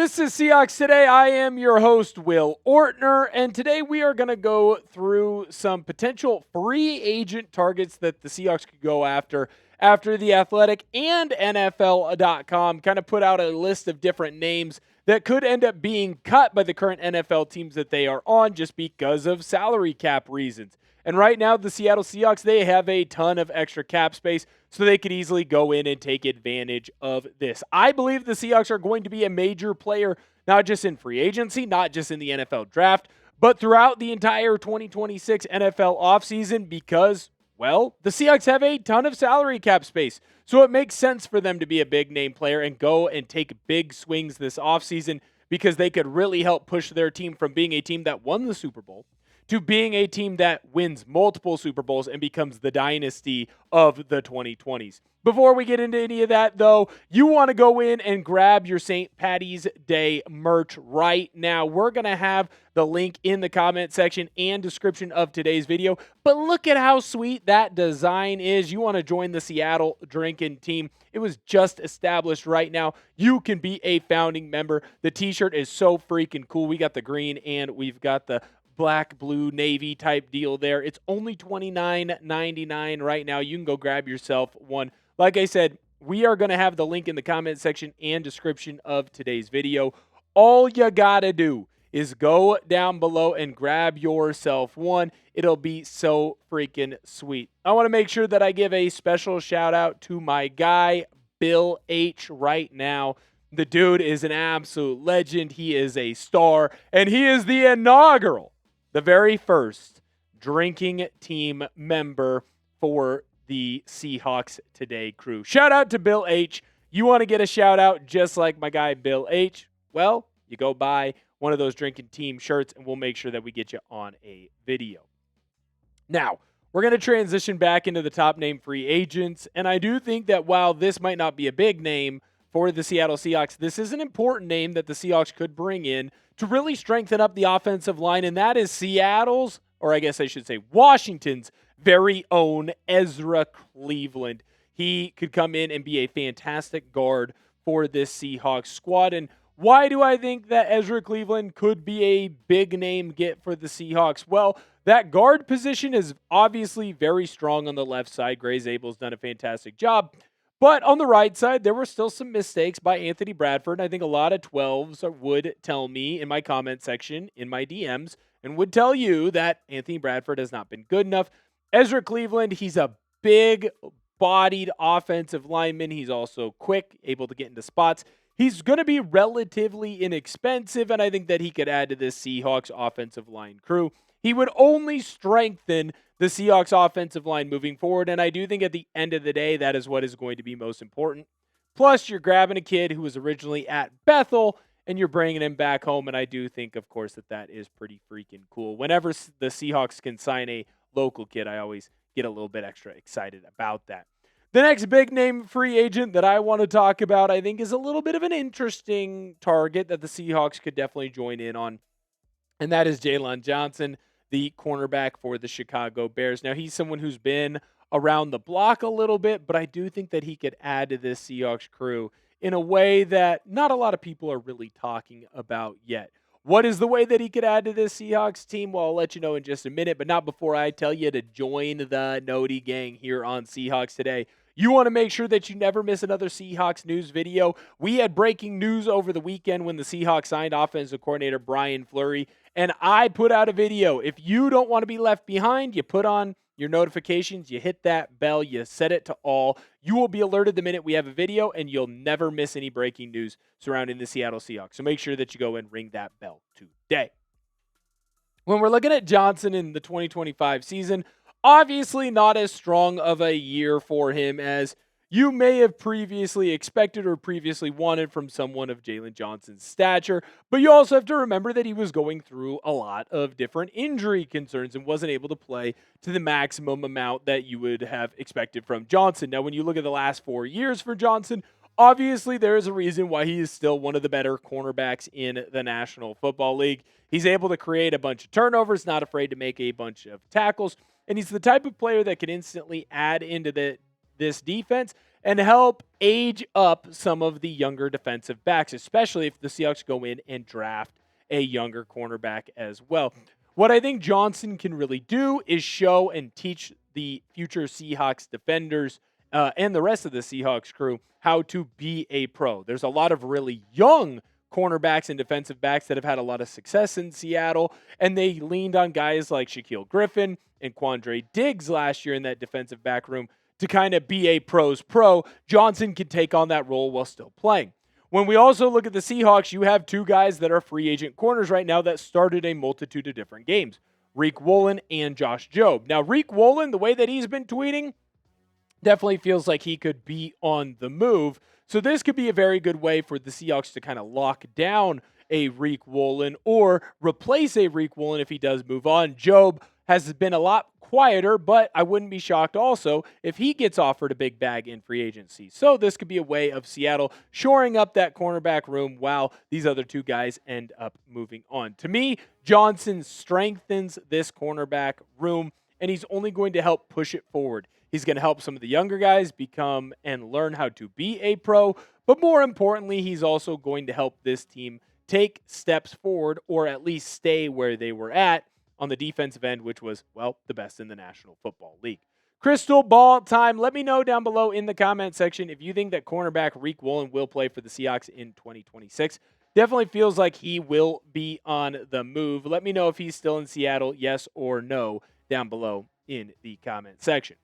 This is Seahawks Today. I am your host, Will Ortner, and today we are going to go through some potential free agent targets that the Seahawks could go after The Athletic and NFL.com kind of put out a list of different names that could end up being cut by the current NFL teams that they are on just because of salary cap reasons. And right now, the Seattle Seahawks, they have a ton of extra cap space, so they could easily go in and take advantage of this. I believe the Seahawks are going to be a major player, not just in free agency, not just in the NFL draft, but throughout the entire 2026 NFL offseason because, well, the Seahawks have a ton of salary cap space. So it makes sense for them to be a big name player and go and take big swings this offseason because they could really help push their team from being a team that won the Super Bowl to being a team that wins multiple Super Bowls and becomes the dynasty of the 2020s. Before we get into any of that, though, you want to go in and grab your St. Patty's Day merch right now. We're going to have the link in the comment section and description of today's video. But look at how sweet that design is. You want to join the Seattle drinking team. It was just established right now. You can be a founding member. The t-shirt is so freaking cool. We got the green and we've got the black, blue, navy type deal there. It's only $29.99 right now. You can go grab yourself one. Like I said, we are going to have the link in the comment section and description of today's video. All you got to do is go down below and grab yourself one. It'll be so freaking sweet. I want to make sure that I give a special shout out to my guy, Bill H, right now. The dude is an absolute legend. He is a star, and he is the very first drinking team member for the Seahawks Today crew. Shout out to Bill H. You want to get a shout out just like my guy Bill H? Well, you go buy one of those drinking team shirts and we'll make sure that we get you on a video. Now, we're going to transition back into the top name free agents, and I do think that while this might not be a big name for the Seattle Seahawks, this is an important name that the Seahawks could bring in to really strengthen up the offensive line, and that is Seattle's, or I guess I should say Washington's, very own Ezra Cleveland. He could come in and be a fantastic guard for this Seahawks squad. And why do I think that Ezra Cleveland could be a big name get for the Seahawks? Well, that guard position is obviously very strong on the left side. Gray Zabel's done a fantastic job. But on the right side, there were still some mistakes by Anthony Bradford. And I think a lot of 12s would tell me in my comment section, in my DMs, and would tell you that Anthony Bradford has not been good enough. Ezra Cleveland, he's a big-bodied offensive lineman. He's also quick, able to get into spots. He's going to be relatively inexpensive, and I think that he could add to this Seahawks offensive line crew. He would only strengthen the Seahawks offensive line moving forward, and I do think at the end of the day, that is what is going to be most important. Plus, you're grabbing a kid who was originally at Bethel, and you're bringing him back home, and I do think, of course, that is pretty freaking cool. Whenever the Seahawks can sign a local kid, I always get a little bit extra excited about that. The next big name free agent that I want to talk about, I think, is a little bit of an interesting target that the Seahawks could definitely join in on, and that is Jaylon Johnson, the cornerback for the Chicago Bears. Now, he's someone who's been around the block a little bit, but I do think that he could add to this Seahawks crew in a way that not a lot of people are really talking about yet. What is the way that he could add to this Seahawks team? Well, I'll let you know in just a minute, but not before I tell you to join the Noti gang here on Seahawks Today. You want to make sure that you never miss another Seahawks news video. We had breaking news over the weekend when the Seahawks signed offensive coordinator Brian Fleury, and I put out a video. If you don't want to be left behind, you put on your notifications, you hit that bell, you set it to all. You will be alerted the minute we have a video, and you'll never miss any breaking news surrounding the Seattle Seahawks. So make sure that you go and ring that bell today. When we're looking at Johnson in the 2025 season, obviously not as strong of a year for him as you may have previously expected or previously wanted from someone of Jaylon Johnson's stature, but you also have to remember that he was going through a lot of different injury concerns and wasn't able to play to the maximum amount that you would have expected from Johnson. Now, when you look at the last 4 years for Johnson, obviously there is a reason why he is still one of the better cornerbacks in the National Football League. He's able to create a bunch of turnovers, not afraid to make a bunch of tackles, and he's the type of player that can instantly add into the this defense and help age up some of the younger defensive backs, especially if the Seahawks go in and draft a younger cornerback as well. What I think Johnson can really do is show and teach the future Seahawks defenders and the rest of the Seahawks crew how to be a pro. There's a lot of really young cornerbacks and defensive backs that have had a lot of success in Seattle, and they leaned on guys like Shaquille Griffin and Quandre Diggs last year in that defensive back room to kind of be a pro's pro. Johnson can take on that role while still playing. When we also look at the Seahawks, you have two guys that are free agent corners right now that started a multitude of different games, Riq Woolen and Josh Jobe. Now, Riq Woolen, the way that he's been tweeting, definitely feels like he could be on the move. So this could be a very good way for the Seahawks to kind of lock down a Riq Woolen or replace a Riq Woolen if he does move on. Jobe has been a lot quieter, but I wouldn't be shocked also if he gets offered a big bag in free agency. So this could be a way of Seattle shoring up that cornerback room while these other two guys end up moving on. To me, Johnson strengthens this cornerback room, and he's only going to help push it forward. He's going to help some of the younger guys become and learn how to be a pro, but more importantly, he's also going to help this team take steps forward or at least stay where they were at on the defensive end, which was, well, the best in the National Football League. Crystal ball time. Let me know down below in the comment section if you think that cornerback Riq Woolen will play for the Seahawks in 2026. Definitely feels like he will be on the move. Let me know if he's still in Seattle, yes or no, down below in the comment section.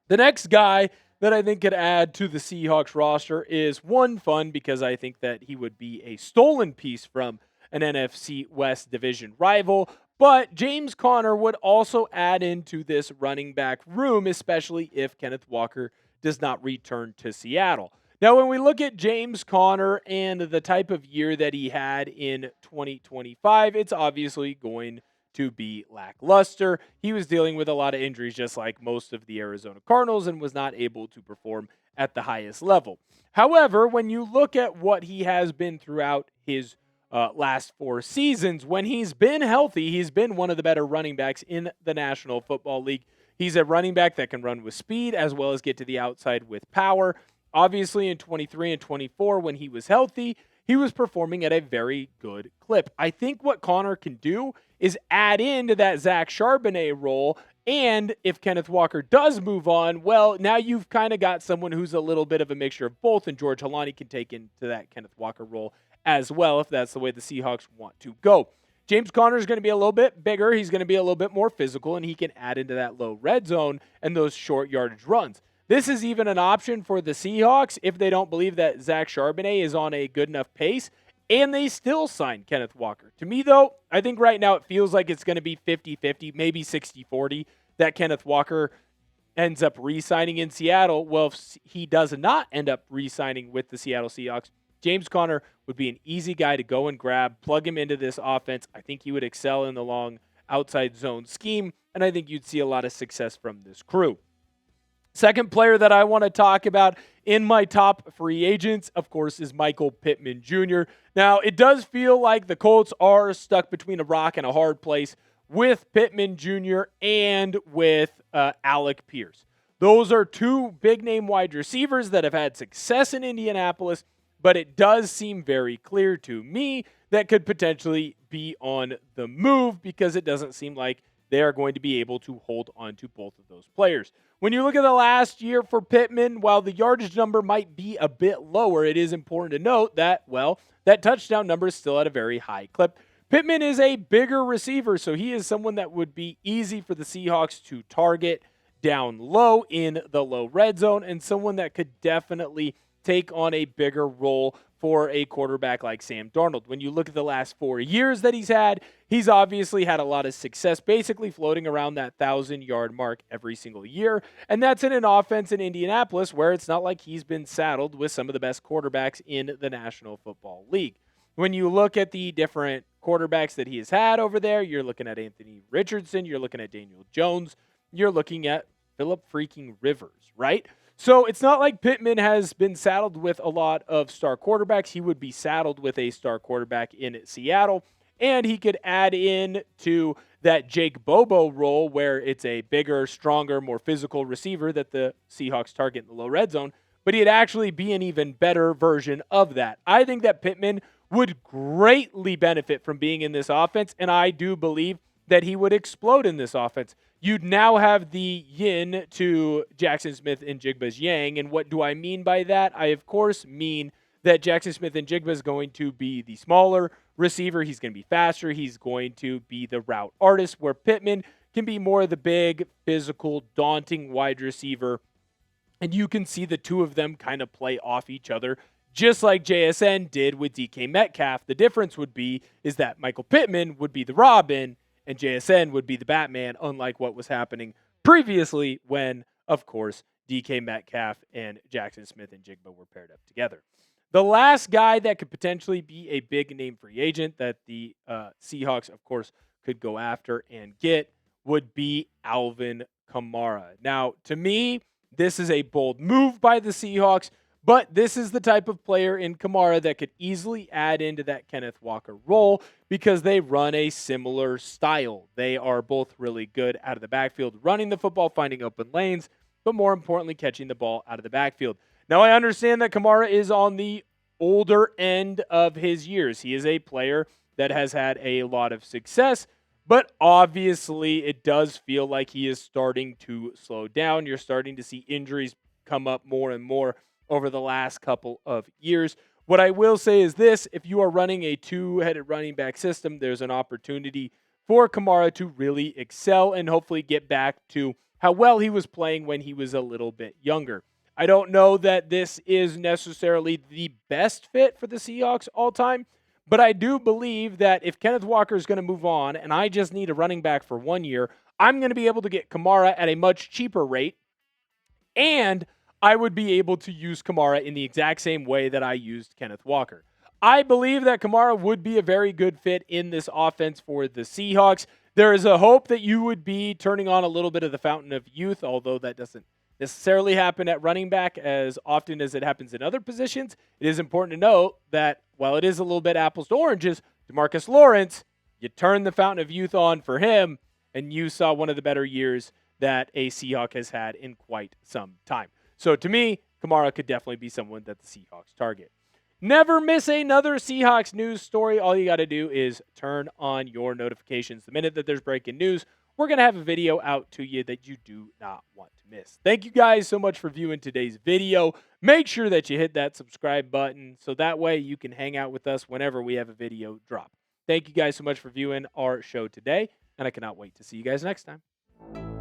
The next guy that I think could add to the Seahawks roster is one fun because I think that he would be a stolen piece from an NFC West division rival. But James Conner would also add into this running back room, especially if Kenneth Walker does not return to Seattle. Now, when we look at James Conner and the type of year that he had in 2025, it's obviously going to be lackluster. He was dealing with a lot of injuries, just like most of the Arizona Cardinals, and was not able to perform at the highest level. However, when you look at what he has been throughout his last 4 seasons, when he's been healthy, he's been one of the better running backs in the National Football League. He's a running back that can run with speed as well as get to the outside with power. Obviously, in 23 and 24, when he was healthy, he was performing at a very good clip. I think what Conner can do is add into that Zach Charbonnet role, and if Kenneth Walker does move on, well, now you've kind of got someone who's a little bit of a mixture of both, and George Holani can take into that Kenneth Walker role as well, if that's the way the Seahawks want to go. James Conner is going to be a little bit bigger. He's going to be a little bit more physical, and he can add into that low red zone and those short yardage runs. This is even an option for the Seahawks if they don't believe that Zach Charbonnet is on a good enough pace, and they still sign Kenneth Walker. To me, though, I think right now it feels like it's going to be 50-50, maybe 60-40, that Kenneth Walker ends up re-signing in Seattle. Well, if he does not end up re-signing with the Seattle Seahawks, James Conner would be an easy guy to go and grab, plug him into this offense. I think he would excel in the long outside zone scheme, and I think you'd see a lot of success from this crew. Second player that I want to talk about in my top free agents, of course, is Michael Pittman Jr. Now, it does feel like the Colts are stuck between a rock and a hard place with Pittman Jr. and with Alec Pierce. Those are two big-name wide receivers that have had success in Indianapolis, but it does seem very clear to me that could potentially be on the move because it doesn't seem like they are going to be able to hold on to both of those players. When you look at the last year for Pittman, while the yardage number might be a bit lower, it is important to note that, well, that touchdown number is still at a very high clip. Pittman is a bigger receiver, so he is someone that would be easy for the Seahawks to target down low in the low red zone, and someone that could definitely take on a bigger role for a quarterback like Sam Darnold. When you look at the last 4 years that he's obviously had a lot of success, basically floating around that 1,000-yard mark every single year. And that's in an offense in Indianapolis where it's not like he's been saddled with some of the best quarterbacks in the National Football League. When you look at the different quarterbacks that he has had over there, you're looking at Anthony Richardson, you're looking at Daniel Jones, you're looking at Phillip freaking Rivers, right? So it's not like Pittman has been saddled with a lot of star quarterbacks. He would be saddled with a star quarterback in Seattle, and he could add in to that Jake Bobo role where it's a bigger, stronger, more physical receiver that the Seahawks target in the low red zone, but he'd actually be an even better version of that. I think that Pittman would greatly benefit from being in this offense, and I do believe that he would explode in this offense. You'd now have the yin to Jackson Smith and Jigba's yang, and what do I mean by that? I, of course, mean that Jackson Smith and Jigba is going to be the smaller receiver. He's going to be faster. He's going to be the route artist, where Pittman can be more of the big, physical, daunting wide receiver. And you can see the two of them kind of play off each other, just like JSN did with DK Metcalf. The difference would be is that Michael Pittman would be the Robin and JSN would be the Batman, unlike what was happening previously when, of course, DK Metcalf and Jackson Smith and Jigba were paired up together. The last guy that could potentially be a big name free agent that the Seahawks, of course, could go after and get would be Alvin Kamara. Now, to me, this is a bold move by the Seahawks, but this is the type of player in Kamara that could easily add into that Kenneth Walker role because they run a similar style. They are both really good out of the backfield, running the football, finding open lanes, but more importantly, catching the ball out of the backfield. Now, I understand that Kamara is on the older end of his years. He is a player that has had a lot of success, but obviously it does feel like he is starting to slow down. You're starting to see injuries come up more and more over the last couple of years. What I will say is this: if you are running a two-headed running back system, there's an opportunity for Kamara to really excel and hopefully get back to how well he was playing when he was a little bit younger. I don't know that this is necessarily the best fit for the Seahawks all time, but I do believe that if Kenneth Walker is going to move on and I just need a running back for 1 year, I'm going to be able to get Kamara at a much cheaper rate, and I would be able to use Kamara in the exact same way that I used Kenneth Walker. I believe that Kamara would be a very good fit in this offense for the Seahawks. There is a hope that you would be turning on a little bit of the fountain of youth, although that doesn't necessarily happen at running back as often as it happens in other positions. It is important to note that while it is a little bit apples to oranges, DeMarcus Lawrence, you turn the fountain of youth on for him, and you saw one of the better years that a Seahawk has had in quite some time. So to me, Kamara could definitely be someone that the Seahawks target. Never miss another Seahawks news story. All you got to do is turn on your notifications. The minute that there's breaking news, we're going to have a video out to you that you do not want to miss. Thank you guys so much for viewing today's video. Make sure that you hit that subscribe button so that way you can hang out with us whenever we have a video drop. Thank you guys so much for viewing our show today, and I cannot wait to see you guys next time.